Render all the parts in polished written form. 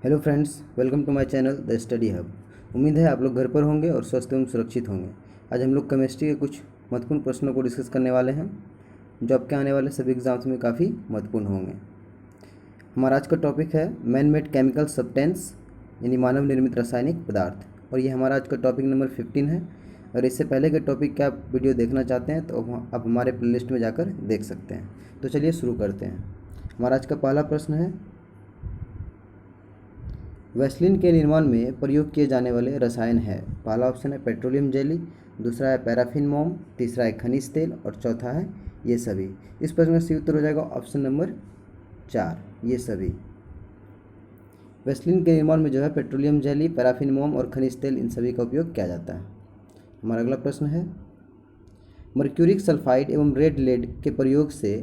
Hello friends, welcome to my channel the study hub. उम्मीद है आप लोग घर पर होंगे और स्वस्थ एवं सुरक्षित होंगे। आज हम लोग केमिस्ट्री के कुछ महत्वपूर्ण प्रश्नों को डिस्कस करने वाले हैं जो आपके आने वाले सभी एग्जाम्स में काफ़ी महत्वपूर्ण होंगे। हमारा आज का टॉपिक है मैन मेड केमिकल सब्सटेंस, यानी मानव निर्मित रासायनिक पदार्थ, और ये हमारा आज का टॉपिक नंबर 15 है। और इससे पहले के टॉपिक का आप वीडियो देखना चाहते हैं तो आप हमारे प्लेलिस्ट में जाकर देख सकते हैं। तो चलिए शुरू करते हैं। हमारा आज का पहला प्रश्न है, वैसलीन के निर्माण में प्रयोग किए जाने वाले रसायन है। पहला ऑप्शन है पेट्रोलियम जेली, दूसरा है पैराफिन मोम, तीसरा है खनिज तेल और चौथा है ये सभी। इस प्रश्न का सही उत्तर हो जाएगा ऑप्शन नंबर 4, ये सभी। वैसलीन के निर्माण में जो है पेट्रोलियम जेली, पैराफिन मोम और खनिज तेल, इन सभी का उपयोग किया जाता है। हमारा अगला प्रश्न है, मर्क्यूरिक सल्फाइड एवं रेड लेड के प्रयोग से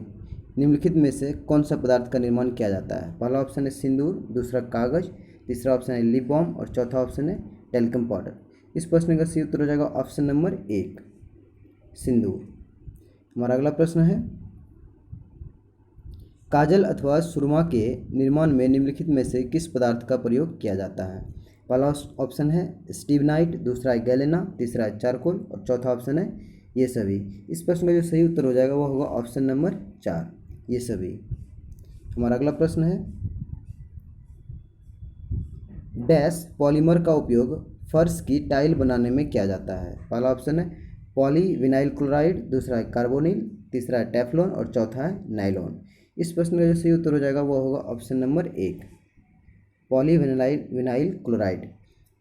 निम्नलिखित में से कौन सा पदार्थ का निर्माण किया जाता है। पहला ऑप्शन है सिंदूर, दूसरा कागज, तीसरा ऑप्शन है लिप बाम और चौथा ऑप्शन है टेल्कम पाउडर। इस प्रश्न का सही उत्तर हो जाएगा ऑप्शन नंबर 1, सिंदूर। हमारा अगला प्रश्न है, काजल अथवा सुरमा के निर्माण में निम्नलिखित में से किस पदार्थ का प्रयोग किया जाता है। पहला ऑप्शन है स्टीवनाइट, दूसरा है गैलेना, तीसरा है चारकोल और चौथा ऑप्शन है ये सभी। इस प्रश्न का जो सही उत्तर हो जाएगा वह होगा ऑप्शन नंबर 4, ये सभी। हमारा अगला प्रश्न है, डैश पॉलीमर का उपयोग फर्श की टाइल बनाने में किया जाता है। पहला ऑप्शन है पॉलीविनाइल क्लोराइड, दूसरा है कार्बोनिल, तीसरा है टेफ्लॉन और चौथा है नाइलॉन। इस प्रश्न का जो सही उत्तर हो जाएगा वह होगा option number 1, polyvinyl chloride.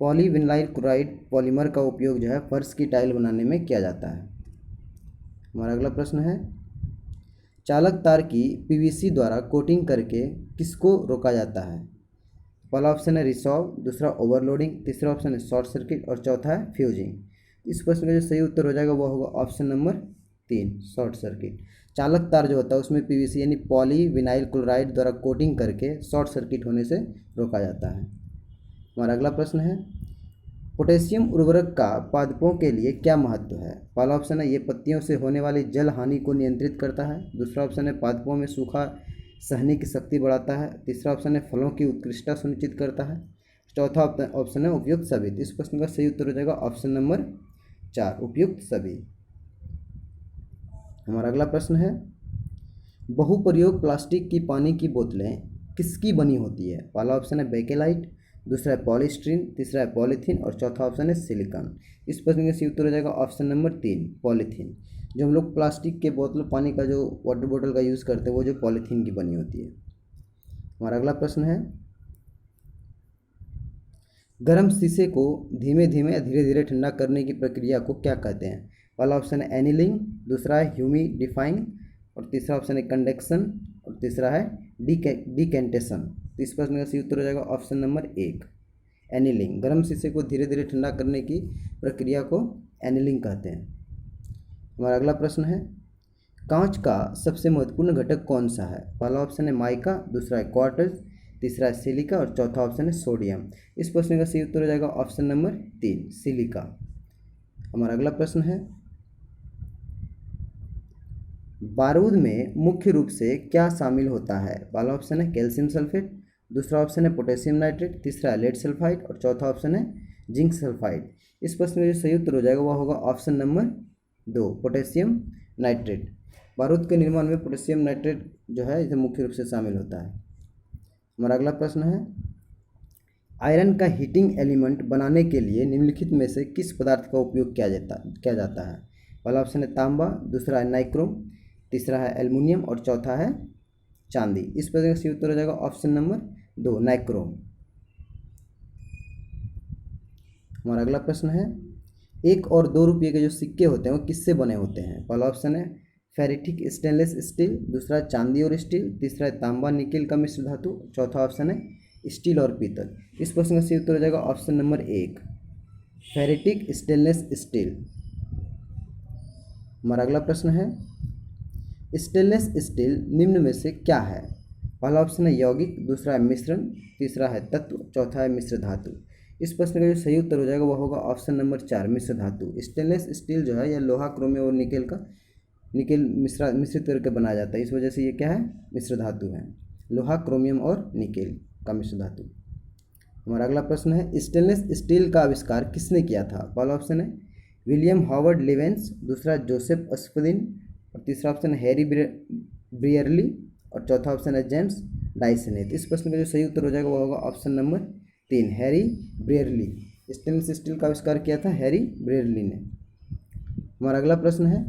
Polyvinyl chloride polymer का उपयोग जो है फर्श की टाइल बनाने में किया जाता है। हमारा अगला प्रश्न है, चालक तार की पीवीसी द्वारा कोटिंग करके किसको रोका जाता है। पहला ऑप्शन है रिसॉव, दूसरा ओवरलोडिंग, तीसरा ऑप्शन है शॉर्ट सर्किट और चौथा है फ्यूजिंग। इस प्रश्न का जो सही उत्तर हो जाएगा वह होगा ऑप्शन नंबर 3, शॉर्ट सर्किट। चालक तार जो होता है उसमें पीवीसी यानी पॉलीविनाइल क्लोराइड द्वारा कोटिंग करके शॉर्ट सर्किट होने से रोका जाता है। हमारा अगला प्रश्न है, पोटेशियम उर्वरक का पादपों के लिए क्या महत्व है। पहला ऑप्शन है ये पत्तियों से होने वाली जल हानि को नियंत्रित करता है, दूसरा ऑप्शन है पादपों में सूखा सहने की शक्ति बढ़ाता है, तीसरा ऑप्शन है फलों की उत्कृष्टता सुनिश्चित करता है, चौथा ऑप्शन है उपयुक्त सभी। इस प्रश्न का सही उत्तर हो जाएगा ऑप्शन नंबर 4, उपयुक्त सभी। हमारा अगला प्रश्न है, बहुप्रयोग प्लास्टिक की पानी की बोतलें किसकी बनी होती है। पहला ऑप्शन है बेकेलाइट, दूसरा है पॉलीस्टीरीन, तीसरा है पॉलीथीन और चौथा ऑप्शन है सिलिकॉन। इस प्रश्न का सही उत्तर हो जाएगा ऑप्शन नंबर 3, पॉलीथीन। जो हम लोग प्लास्टिक के बोतल पानी का जो वाटर बोतल का यूज़ करते हैं वो जो पॉलीथीन की बनी होती है। हमारा अगला प्रश्न है, गर्म शीशे को धीमे धीमे धीरे धीरे ठंडा करने की प्रक्रिया को क्या कहते हैं। पहला ऑप्शन है एनीलिंग, दूसरा है ह्यूमिडिफाइंग और तीसरा ऑप्शन है कंडक्शन और तीसरा है डिकेंटेशन। तो इस प्रश्न का सही उत्तर हो जाएगा ऑप्शन नंबर 1, एनीलिंग। गर्म शीशे को धीरे धीरे ठंडा करने की प्रक्रिया को एनीलिंग कहते हैं। हमारा अगला प्रश्न है, कांच का सबसे महत्वपूर्ण घटक कौन सा है। पहला ऑप्शन है माइका, दूसरा है क्वार्ट्ज, तीसरा है सिलिका और चौथा ऑप्शन है सोडियम। इस प्रश्न का सही उत्तर हो जाएगा ऑप्शन नंबर 3, सिलिका। हमारा अगला प्रश्न है, बारूद में मुख्य रूप से क्या शामिल होता है। पहला ऑप्शन है कैल्शियम सल्फेट, दूसरा ऑप्शन है पोटेशियम नाइट्रेट, तीसरा है लेड सल्फाइड और चौथा ऑप्शन है जिंक सल्फाइड। इस प्रश्न में जो सही उत्तर हो जाएगा वह होगा ऑप्शन नंबर 2, पोटेशियम नाइट्रेट। बारूद के निर्माण में पोटेशियम नाइट्रेट जो है इसे मुख्य रूप से शामिल होता है। हमारा अगला प्रश्न है, आयरन का हीटिंग एलिमेंट बनाने के लिए निम्नलिखित में से किस पदार्थ का उपयोग किया जाता है। पहला ऑप्शन है तांबा, दूसरा है नाइक्रोम, तीसरा है एल्युमिनियम और चौथा है चांदी। इस प्रश्न का सही उत्तर हो जाएगा ऑप्शन नंबर 2, नाइक्रोम। हमारा अगला प्रश्न है, 1 और 2 रुपये के जो सिक्के होते हैं वो किससे बने होते हैं। पहला ऑप्शन है फेरिटिक स्टेनलेस स्टील, दूसरा चांदी और स्टील, तीसरा है तांबा निकेल का मिश्र धातु, चौथा ऑप्शन है स्टील और पीतल। इस प्रश्न का सही उत्तर हो जाएगा option number 1, ferritic stainless steel. हमारा अगला प्रश्न है, स्टेनलेस स्टील निम्न में से क्या है। पहला ऑप्शन है यौगिक, दूसरा है मिश्रण, तीसरा है तत्व, चौथा है मिश्र धातु। इस प्रश्न का जो सही उत्तर हो जाएगा वह होगा ऑप्शन नंबर 4, मिश्र धातु। स्टेनलेस स्टील जो है यह लोहा, क्रोमियम और निकेल मिश्रित करके बनाया जाता है, इस वजह से ये क्या है, मिश्र धातु है। लोहा, क्रोमियम और निकेल का मिश्र धातु। हमारा अगला प्रश्न है स्टेनलेस स्टील का आविष्कार किसने किया था? पहला ऑप्शन है विलियम हॉवर्ड लेवेंस, दूसरा जोसेफ अस्पदिन, और तीसरा ऑप्शन है हैरी ब्रियरली, और चौथा ऑप्शन है जेम्स डाइसनेट। इस प्रश्न का जो सही उत्तर हो जाएगा वो होगा option number 3, Harry Brierley. Stainless steel का आविष्कार किया था हैरी ब्रियरली ने। हमारा अगला प्रश्न है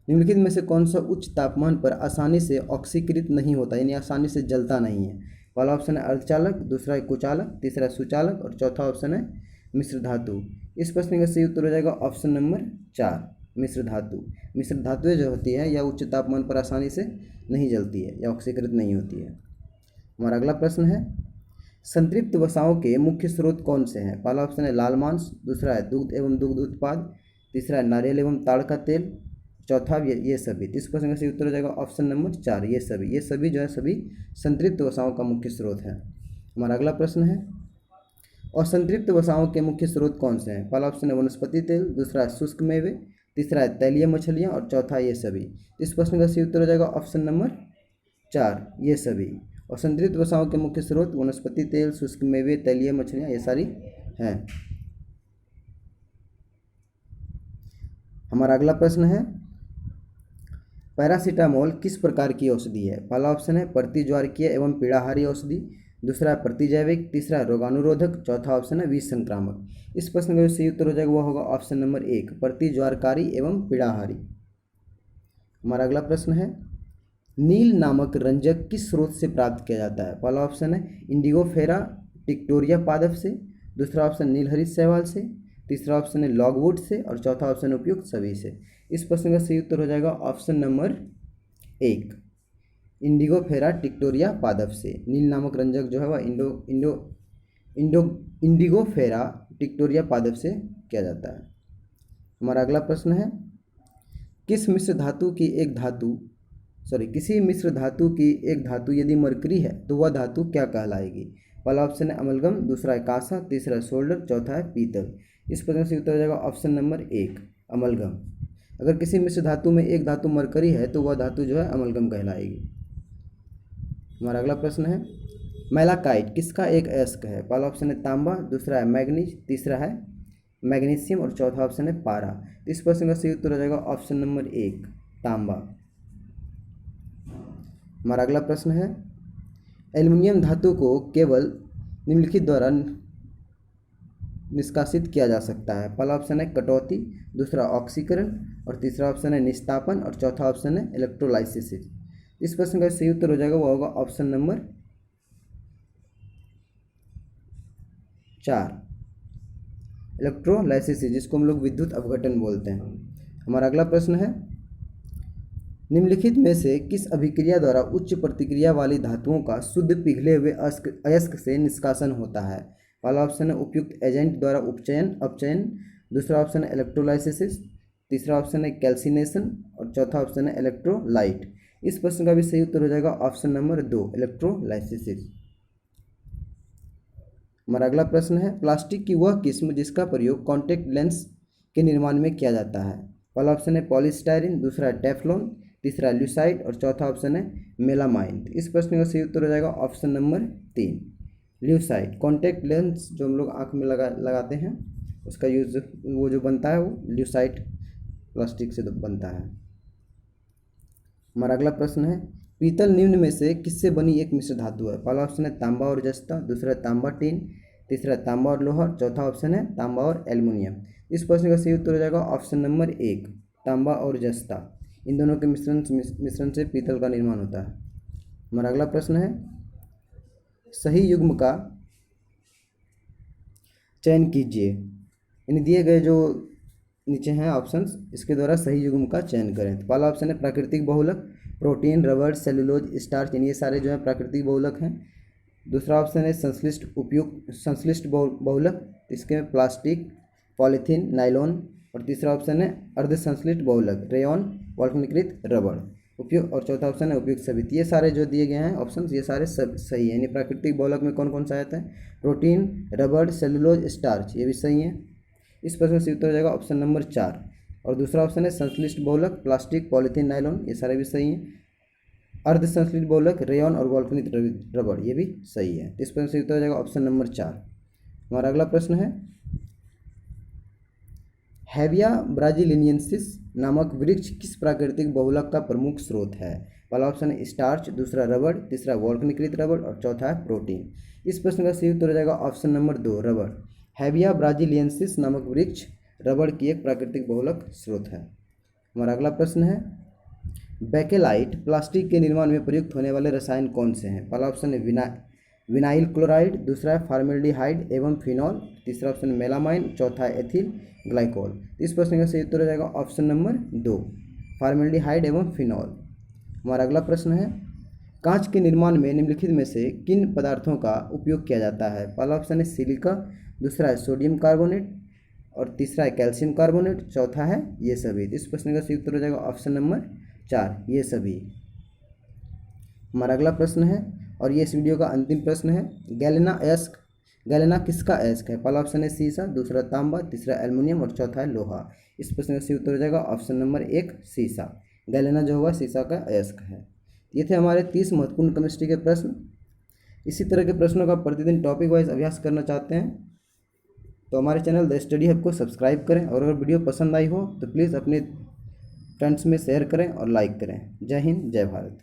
निम्नलिखित में से कौन सा उच्च तापमान पर आसानी से ऑक्सीकृत नहीं होता, यानी आसानी से जलता नहीं है? पहला ऑप्शन है अर्धचालक, दूसरा है कुचालक, तीसरा सुचालक, और चौथा ऑप्शन है मिश्र धातु। इस प्रश्न का सही उत्तर हो जाएगा ऑप्शन नंबर 4, मिश्र धातु। मिश्र धातुएं जो होती है या उच्च तापमान पर आसानी से नहीं जलती है या ऑक्सीकृत नहीं होती है। हमारा अगला प्रश्न है संतृप्त वसाओं के मुख्य स्रोत कौन से हैं? पहला ऑप्शन है लाल मांस, दूसरा है दूध एवं दुग्ध उत्पाद, तीसरा है नारियल एवं ताड़ का तेल, चौथा ये सभी। इस प्रश्न का सही उत्तर हो जाएगा ऑप्शन नंबर 4, ये सभी जो है सभी संतृप्त वसाओं का मुख्य स्रोत है। हमारा अगला प्रश्न है असंतृप्त वसाओं के मुख्य स्रोत कौन से हैं? पहला ऑप्शन है वनस्पति तेल, दूसरा है शुष्क मेवे, तीसरा है तैलीय मछलियाँ, और चौथा ये सभी। इस प्रश्न का सही उत्तर हो जाएगा ऑप्शन नंबर 4, ये सभी। और संतृप्त वसाओं के मुख्य स्रोत वनस्पति तेल, शुष्क मेवे, तैलीय मछलियाँ ये सारी हैं। हमारा अगला प्रश्न है पैरासीटामोल किस प्रकार की औषधि है? पहला ऑप्शन है प्रतिज्वारकीय एवं पीड़ाहारी औषधि, दूसरा है प्रतिजैविक, तीसरा है रोगानुरोधक, चौथा ऑप्शन है विष संक्रामक। इस प्रश्न का जो सही उत्तर हो जाएगा वह होगा ऑप्शन नंबर 1, प्रतिज्वारकारी एवं पीड़ाहारी। हमारा अगला प्रश्न है नील नामक रंजक किस स्रोत से प्राप्त किया जाता है? पहला ऑप्शन है इंडिगोफेरा टिक्टोरिया पादप से, दूसरा ऑप्शन नीलहरित शैवाल से, तीसरा ऑप्शन है लॉगवुड से, और चौथा ऑप्शन उपयुक्त सभी से। इस प्रश्न का सही उत्तर हो जाएगा ऑप्शन नंबर 1, इंडिगोफेरा टिक्टोरिया पादप से। नील नामक रंजक जो है वह इंडिगोफेरा टिक्टोरिया पादप से किया जाता है। हमारा अगला प्रश्न है किसी मिश्र धातु की एक धातु यदि मरकरी है तो वह धातु क्या कहलाएगी? पहला ऑप्शन है अमलगम, दूसरा है कांसा, तीसरा है सोल्डर, चौथा है पीतल। इस प्रश्न से उत्तर हो जाएगा ऑप्शन नंबर 1, अमलगम। अगर किसी मिश्र धातु में एक धातु मरकरी है तो वह धातु जो है अमलगम कहलाएगी। हमारा अगला प्रश्न है मैलाकाइट किसका एक अयस्क है? पहला ऑप्शन है तांबा, दूसरा है मैग्नीज, तीसरा है मैग्नीशियम, और चौथा ऑप्शन है पारा। इस प्रश्न का सही उत्तर हो जाएगा ऑप्शन नंबर 1, तांबा। हमारा अगला प्रश्न है एल्युमिनियम धातु को केवल निम्नलिखित द्वारा निष्कासित किया जा सकता है? पहला ऑप्शन है कटौती, दूसरा ऑक्सीकरण, और तीसरा ऑप्शन है निस्तापन, और चौथा ऑप्शन है इलेक्ट्रोलाइसिस। इस प्रश्न का सही उत्तर हो जाएगा वो होगा ऑप्शन नंबर 4, इलेक्ट्रोलाइसिस, जिसको हम लोग विद्युत अपघटन बोलते हैं। हमारा अगला प्रश्न है निम्नलिखित में से किस अभिक्रिया द्वारा उच्च प्रतिक्रिया वाली धातुओं का शुद्ध पिघले हुए अयस्क से निष्कासन होता है? पहला ऑप्शन है उपयुक्त एजेंट द्वारा अपचयन, दूसरा ऑप्शन है इलेक्ट्रोलाइसिस, तीसरा ऑप्शन है कैल्सिनेशन, और चौथा ऑप्शन है इलेक्ट्रोलाइट। इस प्रश्न का भी सही उत्तर हो जाएगा ऑप्शन नंबर 2, इलेक्ट्रोलाइसिस। हमारा अगला प्रश्न है प्लास्टिक की वह किस्म जिसका प्रयोग कॉन्टैक्ट लेंस के निर्माण में किया जाता है? पहला ऑप्शन है पॉलीस्टाइरिन, दूसरा है टेफ्लॉन, तीसरा है ल्यूसाइड, और चौथा ऑप्शन है मेलामाइन। इस प्रश्न का सही उत्तर हो जाएगा ऑप्शन नंबर 3, ल्यूसाइड। कॉन्टैक्ट लेंस जो हम लोग आँख में लगाते हैं उसका यूज वो जो बनता है वो ल्यूसाइड प्लास्टिक से बनता है। हमारा अगला प्रश्न है पीतल निम्न में से किससे बनी एक मिश्र धातु है? पहला ऑप्शन है तांबा और जस्ता, दूसरा है तांबा टीन, तीसरा तांबा और लोहा, चौथा ऑप्शन है तांबा और एल्युमिनियम। इस प्रश्न का सही उत्तर हो जाएगा ऑप्शन नंबर 1, तांबा और जस्ता। इन दोनों के मिश्रण से पीतल का निर्माण होता है। हमारा अगला प्रश्न है सही युग्म का चयन कीजिए, इन दिए गए जो नीचे हैं ऑप्शंस इसके द्वारा सही युग्म का चयन करें। तो पहला ऑप्शन है प्राकृतिक बहुलक, प्रोटीन, रबर, सेलुलोज, स्टार्च, ये सारे जो है प्राकृतिक बहुलक हैं। दूसरा ऑप्शन है संश्लिष्ट बहुलक, इसके में प्लास्टिक, पॉलीथीन, नाइलॉन, और तीसरा ऑप्शन है अर्ध संश्लिष्ट बहुलक, रेयॉन, वल्कनीकृत रबड़, उपयुक्त, और चौथा ऑप्शन है उपयुक्त सभी। ये सारे जो दिए गए हैं ऑप्शंस ये सारे सब सही हैं। यानी प्राकृतिक बहुलक में कौन कौन सा आता है? प्रोटीन, रबड़, सेलुलोज, स्टार्च, ये भी सही है। इस प्रश्न से उत्तर हो जाएगा ऑप्शन नंबर 4, और दूसरा ऑप्शन है संश्लिष्ट बहुलक, प्लास्टिक, पॉलीथीन, नाइलॉन, ये सारे भी सही हैं। अर्ध संश्लेषित बहुलक रेयॉन और वोल्केनिक रबड़, ये भी सही है। इस प्रश्न से उत्तर हो जाएगा ऑप्शन नंबर 4। हमारा अगला प्रश्न है, हैविया ब्राजीलियनेंसिस नामक वृक्ष किस प्राकृतिक बहुलक का प्रमुख स्रोत है? पहला ऑप्शन है स्टार्च, दूसरा रबड़, तीसरा वोल्केनिक रबड़ और चौथा है प्रोटीन। इस प्रश्न का सही उत्तर हो जाएगा ऑप्शन नंबर 2 रबड़। हैविया ब्राजीलियनेंसिस नामक वृक्ष रबड़ की एक प्राकृतिक बहुलक स्रोत है। हमारा अगला प्रश्न है, बेकेलाइट प्लास्टिक के निर्माण में प्रयुक्त होने वाले रसायन कौन से हैं? पहला ऑप्शन है विनाइल क्लोराइड, दूसरा है फार्मेल्डिहाइड एवं फिनॉल, तीसरा ऑप्शन है मेलामाइन, चौथा है एथिल ग्लाइकोल। इस प्रश्न का सही उत्तर हो जाएगा ऑप्शन नंबर 2 फार्मेल्डिहाइड एवं फिनॉल। हमारा अगला प्रश्न है, कांच के निर्माण में निम्नलिखित में से किन पदार्थों का उपयोग किया जाता है? पहला ऑप्शन है सिलिका, दूसरा है सोडियम कार्बोनेट और तीसरा है कैल्शियम कार्बोनेट, चौथा है ये सभी। इस प्रश्न का सही उत्तर हो जाएगा ऑप्शन नंबर 4 ये सभी। हमारा अगला प्रश्न है और ये इस वीडियो का अंतिम प्रश्न है, गैलेना किसका अयस्क है? पहला ऑप्शन है सीसा, दूसरा तांबा, तीसरा एल्युमिनियम और चौथा है लोहा। इस प्रश्न का सही उत्तर हो जाएगा ऑप्शन नंबर 1 सीसा। गैलेना जो हुआ सीसा का अयस्क है। ये थे हमारे 30 महत्वपूर्ण केमिस्ट्री के प्रश्न। इसी तरह के प्रश्नों का प्रतिदिन टॉपिक वाइज अभ्यास करना चाहते हैं तो हमारे चैनल द स्टडी हब को सब्सक्राइब करें और अगर वीडियो पसंद आई हो तो प्लीज़ अपने फ्रेंड्स में शेयर करें और लाइक करें। जय हिंद, जय भारत।